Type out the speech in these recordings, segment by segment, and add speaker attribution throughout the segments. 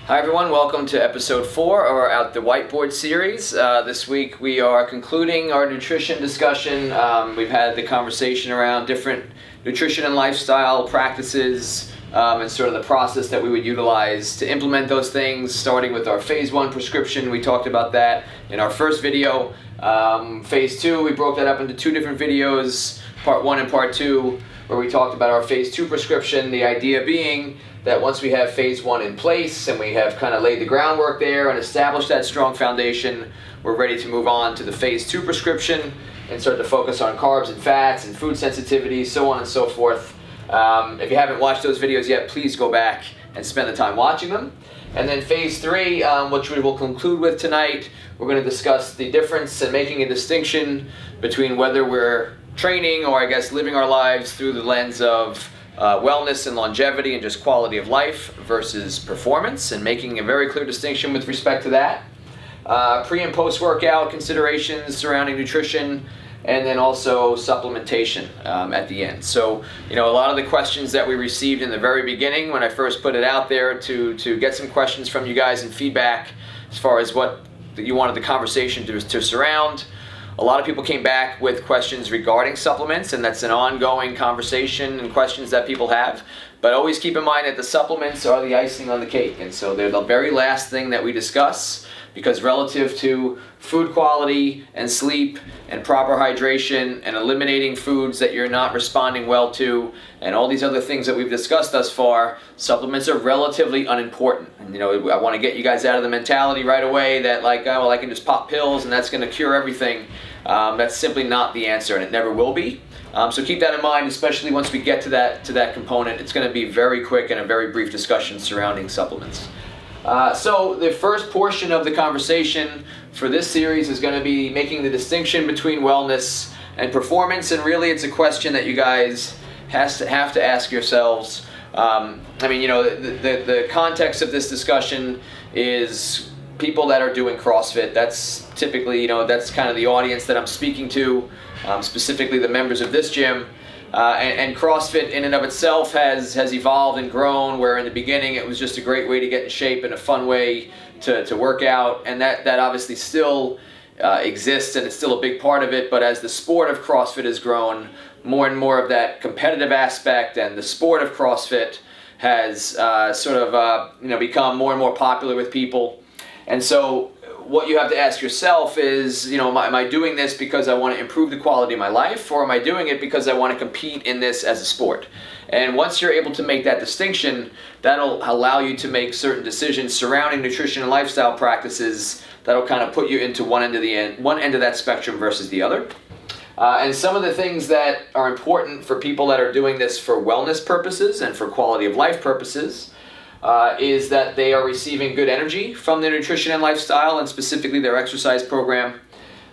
Speaker 1: Hi everyone, welcome to episode 4 of the Whiteboard series. This week we are concluding our nutrition discussion. We've had the conversation around different nutrition and lifestyle practices and sort of the process that we would utilize to implement those things, starting with our phase 1 prescription. We talked about that in our first video. Phase 2, we broke that up into 2 different videos, part 1 and part 2, where we talked about our phase 2 prescription, the idea being that once we have phase 1 in place and we have kind of laid the groundwork there and established that strong foundation, we're ready to move on to the phase 2 prescription and start to focus on carbs and fats and food sensitivity, so on and so forth. If you haven't watched those videos yet, please go back and spend the time watching them. And then phase 3, which we will conclude with tonight, we're going to discuss the difference and making a distinction between whether we're training or I guess living our lives through the lens of wellness and longevity and just quality of life versus performance, and making a very clear distinction with respect to that. Pre and post workout considerations surrounding nutrition, and then also supplementation at the end. So, a lot of the questions that we received in the very beginning when I first put it out there to get some questions from you guys and feedback as far as what you wanted the conversation to surround. A lot of people came back with questions regarding supplements, and that's an ongoing conversation and questions that people have. But always keep in mind that the supplements are the icing on the cake, and so they're the very last thing that we discuss, because relative to food quality and sleep and proper hydration and eliminating foods that you're not responding well to and all these other things that we've discussed thus far, supplements are relatively unimportant. And I want to get you guys out of the mentality right away that I can just pop pills and that's going to cure everything. That's simply not the answer, and it never will be. So keep that in mind, especially once we get to that component. It's going to be very quick and a very brief discussion surrounding supplements. So the first portion of the conversation for this series is going to be making the distinction between wellness and performance, and really it's a question that you guys have to ask yourselves. The context of this discussion is people that are doing CrossFit. That's typically, that's kind of the audience that I'm speaking to, specifically the members of this gym. And CrossFit in and of itself has evolved and grown, where in the beginning it was just a great way to get in shape and a fun way to work out, and that obviously still exists and it's still a big part of it. But as the sport of CrossFit has grown, more and more of that competitive aspect and the sport of CrossFit has become more and more popular with people. And so what you have to ask yourself is, am I doing this because I want to improve the quality of my life, or am I doing it because I want to compete in this as a sport? And once you're able to make that distinction, that'll allow you to make certain decisions surrounding nutrition and lifestyle practices that'll kind of put you into one end of that spectrum versus the other. And some of the things that are important for people that are doing this for wellness purposes and for quality of life purposes is that they are receiving good energy from their nutrition and lifestyle, and specifically their exercise program.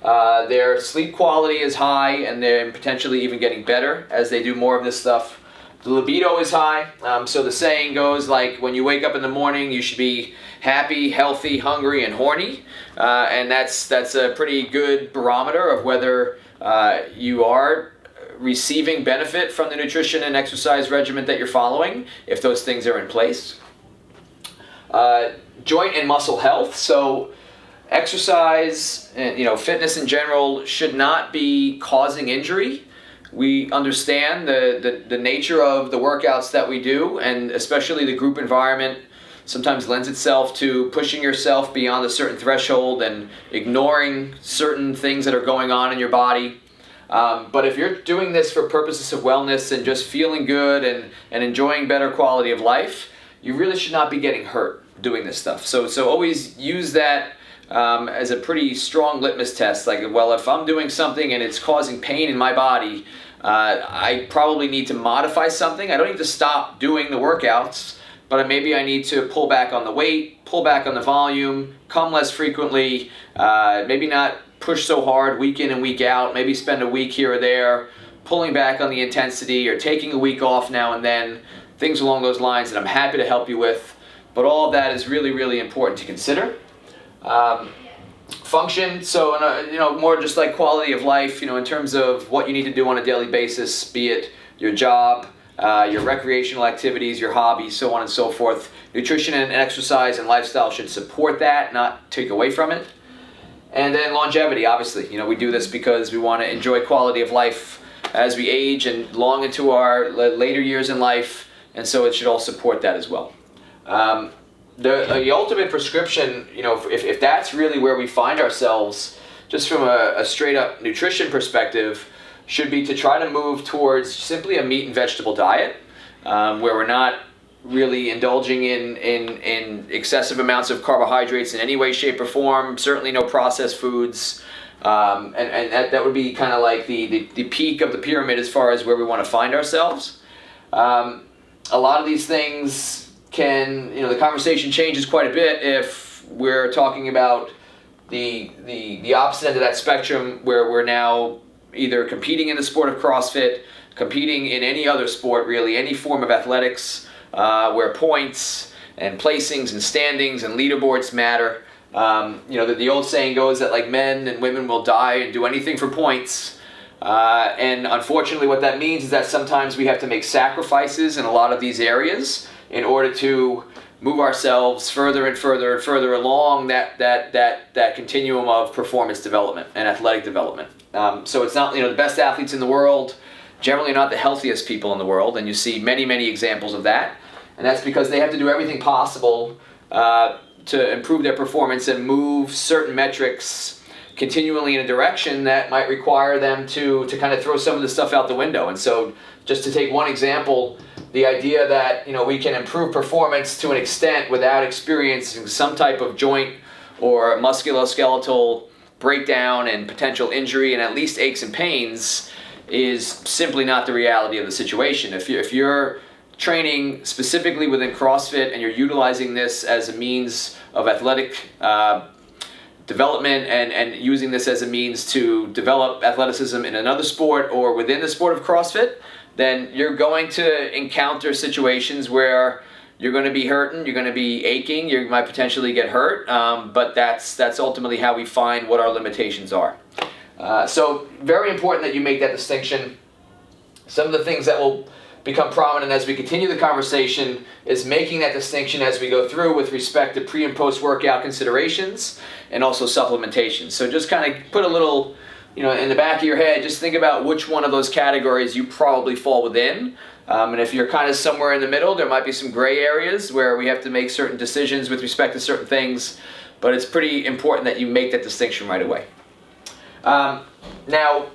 Speaker 1: Their sleep quality is high, and they're potentially even getting better as they do more of this stuff. The libido is high, so the saying goes when you wake up in the morning, you should be happy, healthy, hungry, and horny, and that's a pretty good barometer of whether you are receiving benefit from the nutrition and exercise regimen that you're following, if those things are in place. Joint and muscle health. So exercise and fitness in general should not be causing injury. We understand the nature of the workouts that we do, and especially the group environment sometimes lends itself to pushing yourself beyond a certain threshold and ignoring certain things that are going on in your body. But if you're doing this for purposes of wellness and just feeling good and enjoying better quality of life, you really should not be getting hurt doing this stuff. So always use that as a pretty strong litmus test. If I'm doing something and it's causing pain in my body, I probably need to modify something. I don't need to stop doing the workouts, but maybe I need to pull back on the weight, pull back on the volume, come less frequently, maybe not push so hard week in and week out, maybe spend a week here or there, pulling back on the intensity or taking a week off now and then, things along those lines that I'm happy to help you with. But all of that is really, really important to consider. Function, so more just like quality of life, in terms of what you need to do on a daily basis, be it your job, your recreational activities, your hobbies, so on and so forth. Nutrition and exercise and lifestyle should support that, not take away from it. And then longevity, obviously. We do this because we want to enjoy quality of life as we age and long into our later years in life, and so it should all support that as well. The ultimate prescription, if that's really where we find ourselves, just from a straight up nutrition perspective, should be to try to move towards simply a meat and vegetable diet, where we're not really indulging in excessive amounts of carbohydrates in any way, shape, or form. Certainly no processed foods, and that would be kind of like the peak of the pyramid as far as where we want to find ourselves. A lot of these things the conversation changes quite a bit if we're talking about the opposite end of that spectrum, where we're now either competing in the sport of CrossFit, competing in any other sport, really, any form of athletics, where points and placings and standings and leaderboards matter. The old saying goes that like men and women will die and do anything for points. And unfortunately what that means is that sometimes we have to make sacrifices in a lot of these areas in order to move ourselves further and further and further along that continuum of performance development and athletic development. So it's not, the best athletes in the world generally not the healthiest people in the world, and you see many, many examples of that. And that's because they have to do everything possible to improve their performance and move certain metrics continually in a direction that might require them to kind of throw some of the stuff out the window. And so just to take one example, the idea that we can improve performance to an extent without experiencing some type of joint or musculoskeletal breakdown and potential injury and at least aches and pains is simply not the reality of the situation. If you're training specifically within CrossFit and you're utilizing this as a means of athletic development and using this as a means to develop athleticism in another sport or within the sport of CrossFit, then you're going to encounter situations where you're going to be hurting, you're going to be aching, you might potentially get hurt, but that's ultimately how we find what our limitations are. So very important that you make that distinction. Some of the things that will become prominent as we continue the conversation is making that distinction as we go through with respect to pre and post workout considerations and also supplementation. So just kind of put a little, in the back of your head, just think about which one of those categories you probably fall within. And if you're kind of somewhere in the middle, there might be some gray areas where we have to make certain decisions with respect to certain things, but it's pretty important that you make that distinction right away. Now,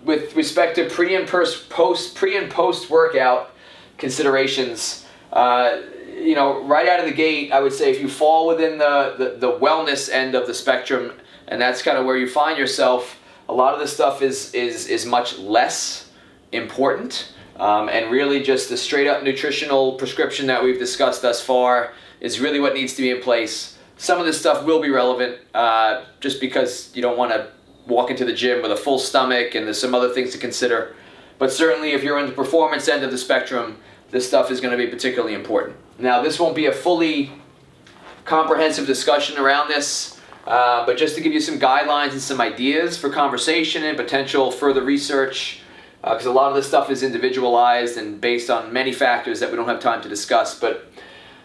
Speaker 1: with respect to pre and post workout considerations, right out of the gate, I would say if you fall within the wellness end of the spectrum, and that's kind of where you find yourself, a lot of this stuff is much less important, and really just the straight up nutritional prescription that we've discussed thus far is really what needs to be in place. Some of this stuff will be relevant, just because you don't want to walk into the gym with a full stomach, and there's some other things to consider. But certainly if you're in the performance end of the spectrum, this stuff is going to be particularly important. Now, this won't be a fully comprehensive discussion around this, but just to give you some guidelines and some ideas for conversation and potential further research, because a lot of this stuff is individualized and based on many factors that we don't have time to discuss.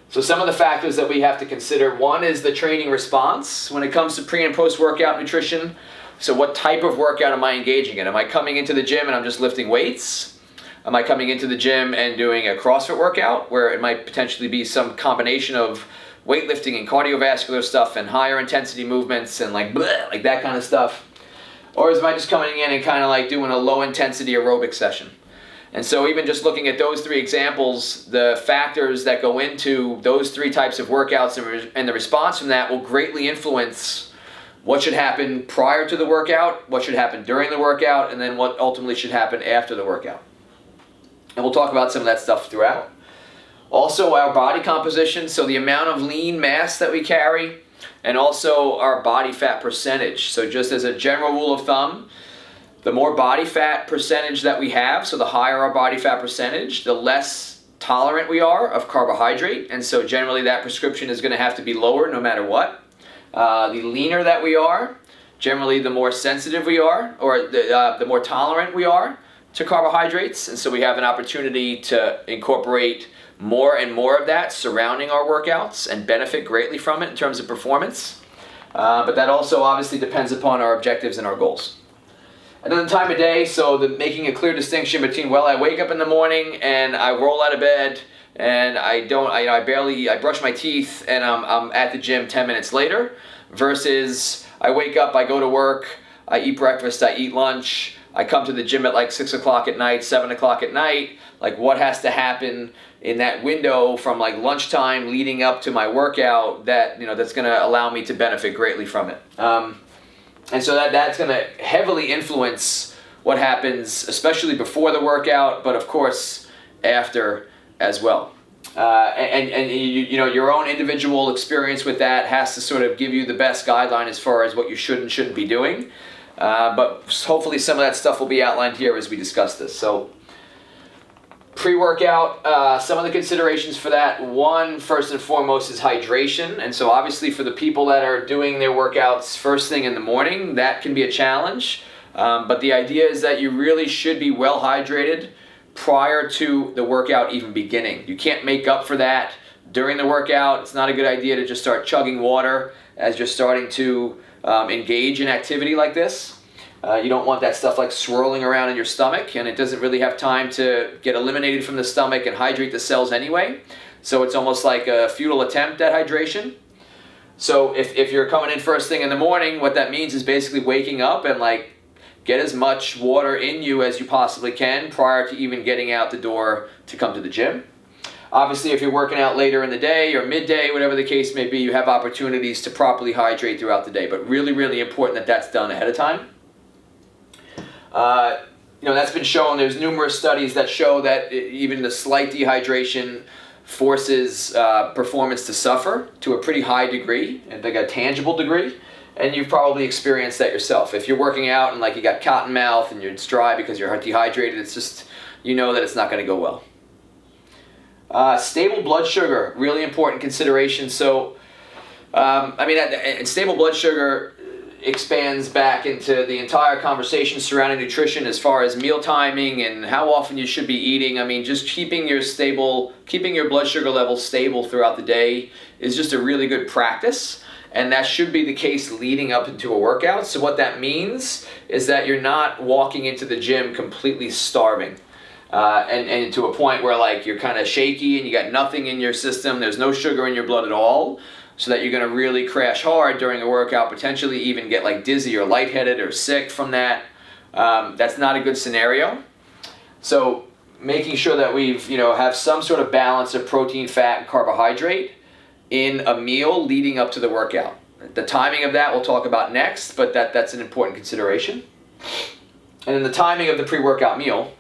Speaker 1: So some of the factors that we have to consider, one is the training response when it comes to pre and post workout nutrition. So what type of workout am I engaging in? Am I coming into the gym and I'm just lifting weights? Am I coming into the gym and doing a CrossFit workout where it might potentially be some combination of weightlifting and cardiovascular stuff and higher intensity movements and like that kind of stuff? Or am I just coming in and kind of like doing a low intensity aerobic session? And so even just looking at those three examples, the factors that go into those three types of workouts and the response from that will greatly influence what should happen prior to the workout, what should happen during the workout, and then what ultimately should happen after the workout. And we'll talk about some of that stuff throughout. Also, our body composition, so the amount of lean mass that we carry, and also our body fat percentage. So just as a general rule of thumb, the more body fat percentage that we have, so the higher our body fat percentage, the less tolerant we are of carbohydrate. And so generally that prescription is going to have to be lower no matter what. The leaner that we are, generally the more sensitive we are, or the more tolerant we are to carbohydrates, and so we have an opportunity to incorporate more and more of that surrounding our workouts and benefit greatly from it in terms of performance. But that also obviously depends upon our objectives and our goals. And then the time of day, so making a clear distinction between, well, I wake up in the morning and I roll out of bed and I brush my teeth and I'm at the gym 10 minutes later, versus I wake up, I go to work, I eat breakfast, I eat lunch, I come to the gym at like 6 o'clock at night, 7 o'clock at night. Like, what has to happen in that window from like lunchtime leading up to my workout that, that's going to allow me to benefit greatly from it. And so that's going to heavily influence what happens, especially before the workout, but of course after as well. And your own individual experience with that has to sort of give you the best guideline as far as what you should and shouldn't be doing. But hopefully some of that stuff will be outlined here as we discuss this. So pre-workout, some of the considerations for that. One, first and foremost, is hydration. And so obviously for the people that are doing their workouts first thing in the morning, that can be a challenge. But the idea is that you really should be well hydrated prior to the workout even beginning. You can't make up for that during the workout. It's not a good idea to just start chugging water as you're starting to engage in activity like this. You don't want that stuff like swirling around in your stomach, and it doesn't really have time to get eliminated from the stomach and hydrate the cells anyway. So it's almost like a futile attempt at hydration. So if you're coming in first thing in the morning, what that means is basically waking up and like get as much water in you as you possibly can prior to even getting out the door to come to the gym. Obviously, if you're working out later in the day or midday, whatever the case may be, you have opportunities to properly hydrate throughout the day. But really, really important that that's done ahead of time. That's been shown. There's numerous studies that show that even the slight dehydration forces performance to suffer to a pretty high degree, and like a tangible degree. And you've probably experienced that yourself. If you're working out and like you got cotton mouth and it's dry because you're dehydrated, it's just, that it's not going to go well. Stable blood sugar, really important consideration. So, stable blood sugar expands back into the entire conversation surrounding nutrition as far as meal timing and how often you should be eating. I mean, just keeping your blood sugar levels stable throughout the day is just a really good practice. And that should be the case leading up into a workout. So what that means is that you're not walking into the gym completely starving. And to a point where like you're kind of shaky and you got nothing in your system, there's no sugar in your blood at all, so that you're going to really crash hard during a workout, potentially even get like dizzy or lightheaded or sick from that. That's not a good scenario. So making sure that we've have some sort of balance of protein, fat, and carbohydrate in a meal leading up to the workout. The timing of that we'll talk about next, but that's an important consideration. And then the timing of the pre-workout meal.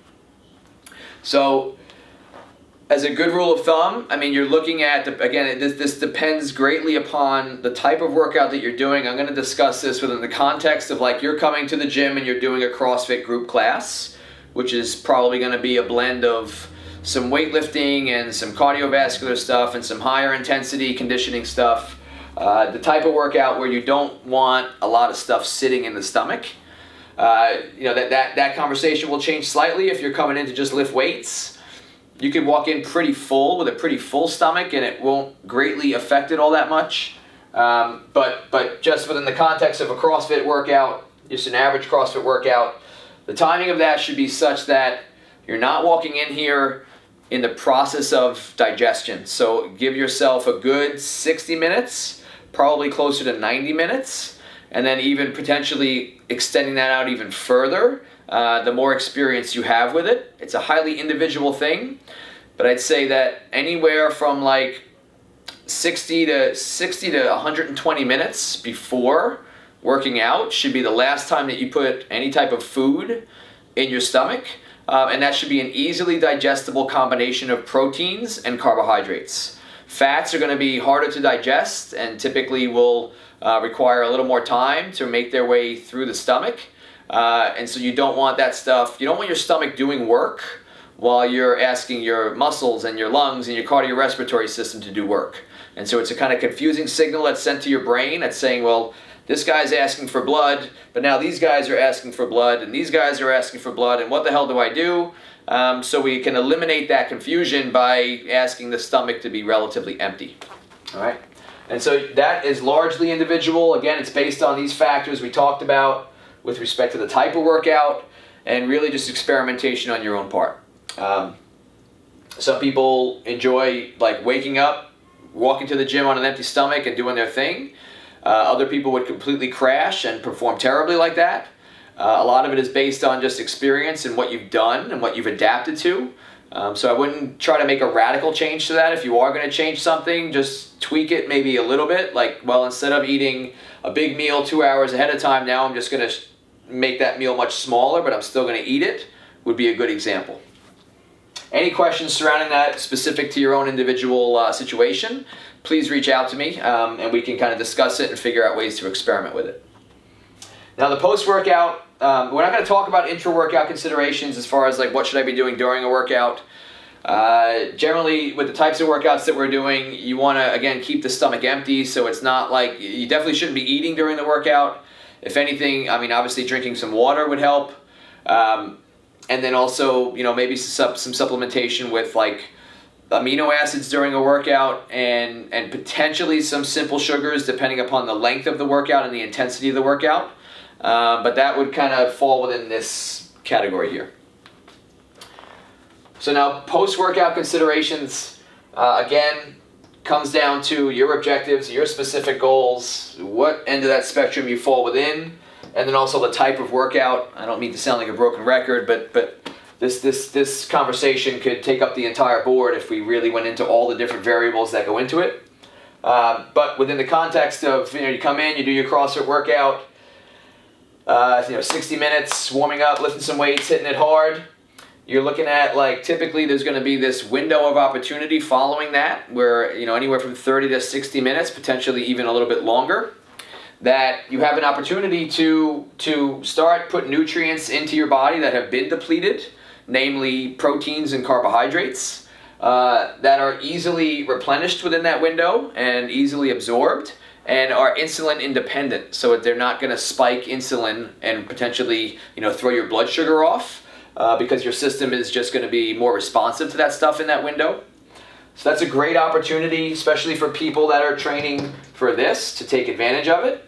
Speaker 1: So as a good rule of thumb, you're looking at, this depends greatly upon the type of workout that you're doing. I'm going to discuss this within the context of like you're coming to the gym and you're doing a CrossFit group class, which is probably going to be a blend of some weightlifting and some cardiovascular stuff and some higher intensity conditioning stuff. The type of workout where you don't want a lot of stuff sitting in the stomach. That conversation will change slightly if you're coming in to just lift weights. You can walk in pretty full with a pretty full stomach and it won't greatly affect it all that much. But just within the context of a CrossFit workout, just an average CrossFit workout, the timing of that should be such that you're not walking in here in the process of digestion. So give yourself a good 60 minutes, probably closer to 90 minutes, and then even potentially extending that out even further, the more experience you have with it. It's a highly individual thing, but I'd say that anywhere from like 60 to 120 minutes before working out should be the last time that you put any type of food in your stomach. And that should be an easily digestible combination of proteins and carbohydrates. Fats are going to be harder to digest and typically will require a little more time to make their way through the stomach. And so you don't want that stuff, you don't want your stomach doing work while you're asking your muscles and your lungs and your cardiorespiratory system to do work. And so it's a kind of confusing signal that's sent to your brain that's saying, well, this guy's asking for blood, but now these guys are asking for blood, and these guys are asking for blood, and what the hell do I do? So we can eliminate that confusion by asking the stomach to be relatively empty. All right? And so that is largely individual. Again, it's based on these factors we talked about with respect to the type of workout and really just experimentation on your own part. Some people enjoy like waking up, walking to the gym on an empty stomach and doing their thing. Other people would completely crash and perform terribly like that. A lot of it is based on just experience and what you've done and what you've adapted to. So I wouldn't try to make a radical change to that. If you are going to change something, just tweak it maybe a little bit. Like, well, instead of eating a big meal 2 hours ahead of time, now I'm just going to make that meal much smaller, but I'm still going to eat it, would be a good example. Any questions surrounding that specific to your own individual situation, please reach out to me and we can kind of discuss it and figure out ways to experiment with it. Now the post-workout, we're not going to talk about intra-workout considerations as far as like what should I be doing during a workout. Generally with the types of workouts that we're doing, you want to again keep the stomach empty, so it's not like you definitely shouldn't be eating during the workout. If anything, I mean obviously drinking some water would help. And then also, you know, maybe some supplementation with like amino acids during a workout and potentially some simple sugars depending upon the length of the workout and the intensity of the workout. But that would kind of fall within this category here. So now post-workout considerations, again, comes down to your objectives, your specific goals, what end of that spectrum you fall within, and then also the type of workout. I don't mean to sound like a broken record, but this conversation could take up the entire board if we really went into all the different variables that go into it. But within the context of, you know, you come in, you do your CrossFit workout, 60 minutes, warming up, lifting some weights, hitting it hard. You're looking at like typically there's going to be this window of opportunity following that where, you know, anywhere from 30 to 60 minutes, potentially even a little bit longer, that you have an opportunity to start put nutrients into your body that have been depleted, namely proteins and carbohydrates, that are easily replenished within that window and easily absorbed and are insulin independent, so they're not going to spike insulin and potentially, you know, throw your blood sugar off because your system is just going to be more responsive to that stuff in that window. So that's a great opportunity, especially for people that are training for this, to take advantage of it.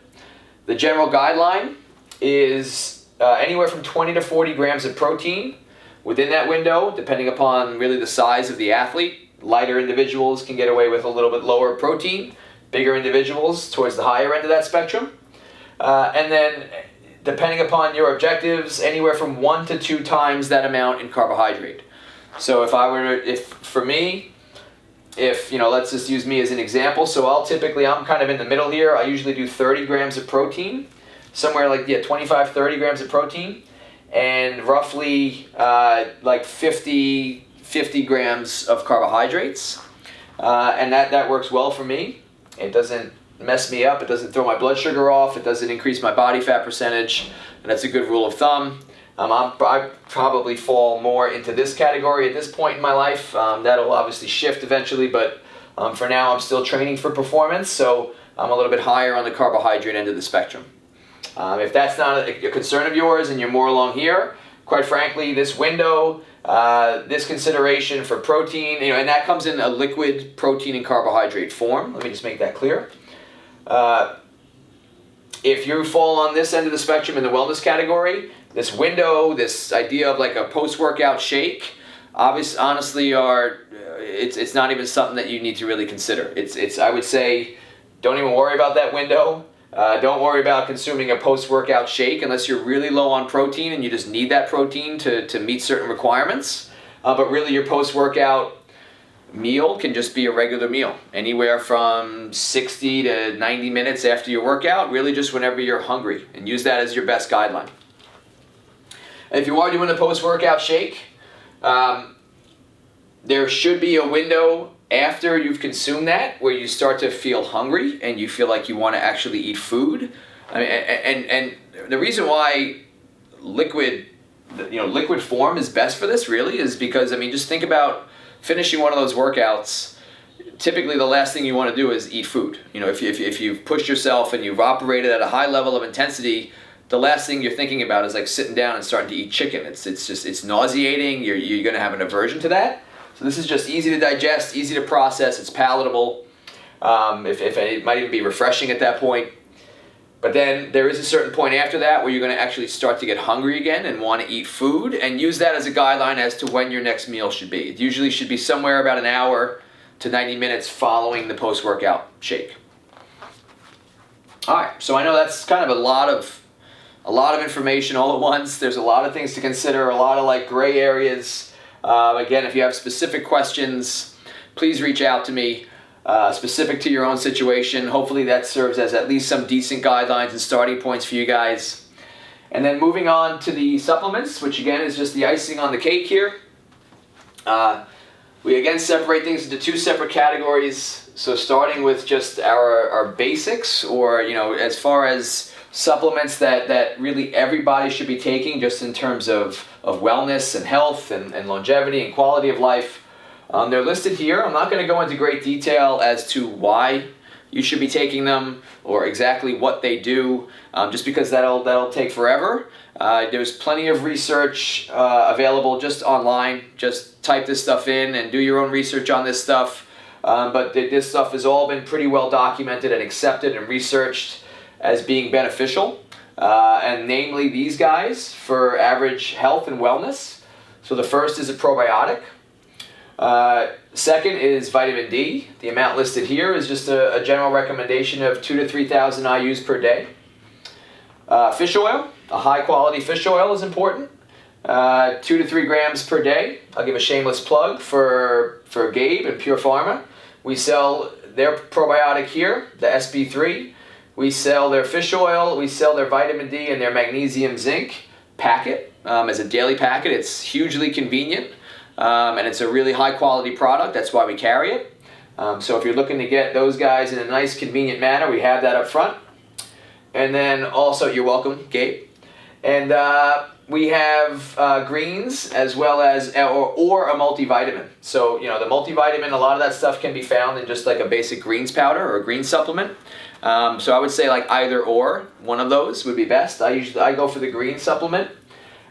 Speaker 1: The general guideline is anywhere from 20 to 40 grams of protein within that window, depending upon really the size of the athlete. Lighter individuals can get away with a little bit lower protein, bigger individuals towards the higher end of that spectrum. And then depending upon your objectives, anywhere from 1 to 2 times that amount in carbohydrate. So for me, you know, let's just use me as an example. So I'm kind of in the middle here. I usually do 30 grams of protein, somewhere like 25, 30 grams of protein, and roughly like 50 grams of carbohydrates. And that works well for me. It doesn't mess me up. It doesn't throw my blood sugar off. It doesn't increase my body fat percentage. And that's a good rule of thumb. I probably fall more into this category at this point in my life. That'll obviously shift eventually, but for now I'm still training for performance, so I'm a little bit higher on the carbohydrate end of the spectrum. If that's not a concern of yours and you're more along here, quite frankly, this window, this consideration for protein, you know, and that comes in a liquid protein and carbohydrate form. Let me just make that clear. If you fall on this end of the spectrum in the wellness category, this window, this idea of like a post-workout shake, honestly, it's not even something that you need to really consider. I would say, don't even worry about that window. Don't worry about consuming a post-workout shake unless you're really low on protein and you just need that protein to meet certain requirements. But really, your post-workout meal can just be a regular meal, anywhere from 60 to 90 minutes after your workout, really just whenever you're hungry, and use that as your best guideline. And if you are doing a post-workout shake, there should be a window after you've consumed that where you start to feel hungry and you feel like you want to actually eat food. I mean, and the reason why liquid form is best for this really is because, I mean, just think about finishing one of those workouts. typically the last thing you want to do is eat food. If you've pushed yourself and you've operated at a high level of intensity, the last thing you're thinking about is like sitting down and starting to eat chicken. It's nauseating. You're going to have an aversion to that. So this is just easy to digest, easy to process. It's palatable. If it might even be refreshing at that point. But then there is a certain point after that where you're going to actually start to get hungry again and want to eat food, and use that as a guideline as to when your next meal should be. It usually should be somewhere about an hour to 90 minutes following the post-workout shake. All right, so I know that's kind of a lot of information all at once. There's a lot of things to consider, a lot of like gray areas. Again, if you have specific questions, please reach out to me. Specific to your own situation. Hopefully that serves as at least some decent guidelines and starting points for you guys. And then moving on to the supplements, which again is just the icing on the cake here. We again separate things into two separate categories. So starting with just our basics, or as far as supplements that really everybody should be taking, just in terms of wellness and health and longevity and quality of life. They're listed here. I'm not going to go into great detail as to why you should be taking them or exactly what they do, just because that'll take forever. There's plenty of research available just online. Just type this stuff in and do your own research on this stuff. But this stuff has all been pretty well documented and accepted and researched as being beneficial, and namely these guys for average health and wellness. So the first is a probiotic. Second is vitamin D. The amount listed here is just a general recommendation of 2,000 to 3,000 IUs per day. Fish oil, a high quality fish oil is important. 2 to 3 grams per day. I'll give a shameless plug for Gabe and Pure Pharma. We sell their probiotic here, the SB3. We sell their fish oil, we sell their vitamin D and their magnesium zinc packet as a daily packet. It's hugely convenient. And it's a really high quality product. That's why we carry it. So if you're looking to get those guys in a nice convenient manner, we have that up front. And then also, you're welcome, Gabe. And we have greens as well as or a multivitamin. So the multivitamin, a lot of that stuff can be found in just like a basic greens powder or a green supplement. So I would say like either or, one of those would be best. I go for the green supplement.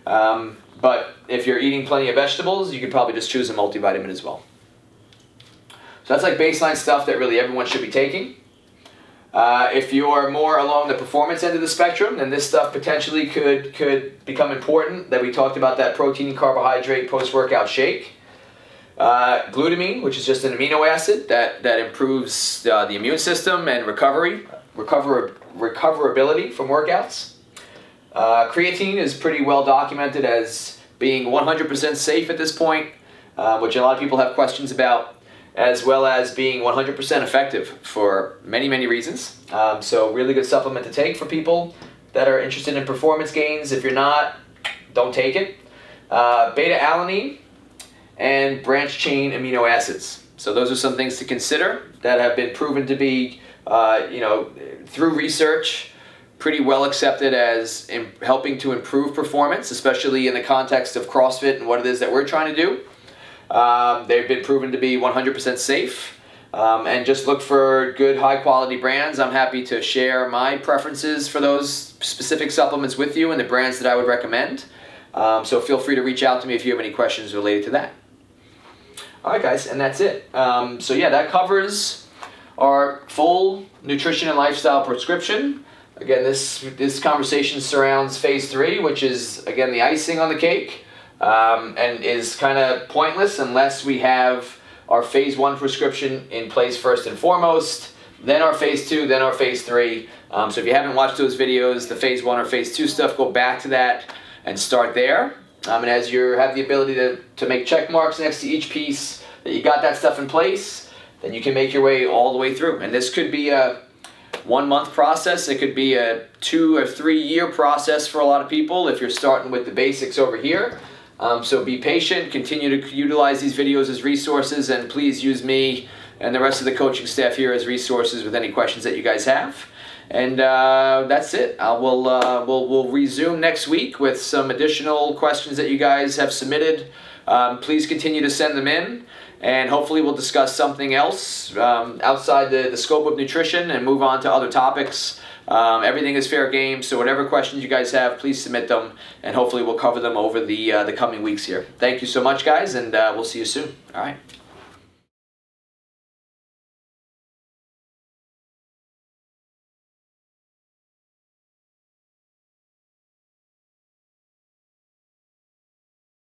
Speaker 1: But if you're eating plenty of vegetables, you could probably just choose a multivitamin as well. So that's like baseline stuff that really everyone should be taking. If you're more along the performance end of the spectrum, then this stuff potentially could become important. That we talked about that protein and carbohydrate post-workout shake. Glutamine, which is just an amino acid that improves the immune system and recoverability from workouts. Creatine is pretty well documented as being 100% safe at this point, which a lot of people have questions about, as well as being 100% effective for many, many reasons. So really good supplement to take for people that are interested in performance gains. If you're not, don't take it. Beta-alanine and branch-chain amino acids. So those are some things to consider that have been proven to be, through research, pretty well accepted as helping to improve performance, especially in the context of CrossFit and what it is that we're trying to do. They've been proven to be 100% safe. And just look for good, high-quality brands. I'm happy to share my preferences for those specific supplements with you and the brands that I would recommend. So feel free to reach out to me if you have any questions related to that. All right, guys, and that's it. So yeah, that covers our full nutrition and lifestyle prescription. Again, this conversation surrounds phase 3, which is, again, the icing on the cake, and is kind of pointless unless we have our phase 1 prescription in place first and foremost, then our phase 2, then our phase 3. So if you haven't watched those videos, the phase 1 or phase 2 stuff, go back to that and start there. And as you have the ability to make check marks next to each piece that you got that stuff in place, then you can make your way all the way through. And this could be a 1-month process. It could be a 2 or 3 year process for a lot of people if you're starting with the basics over here. So be patient, continue to utilize these videos as resources, and please use me and the rest of the coaching staff here as resources with any questions that you guys have. And that's it. We'll resume next week with some additional questions that you guys have submitted. Please continue to send them in. and hopefully we'll discuss something else outside the scope of nutrition and move on to other topics. Everything is fair game, so whatever questions you guys have, please submit them, and hopefully we'll cover them over the coming weeks here. Thank you so much, guys, and we'll see you soon. All right.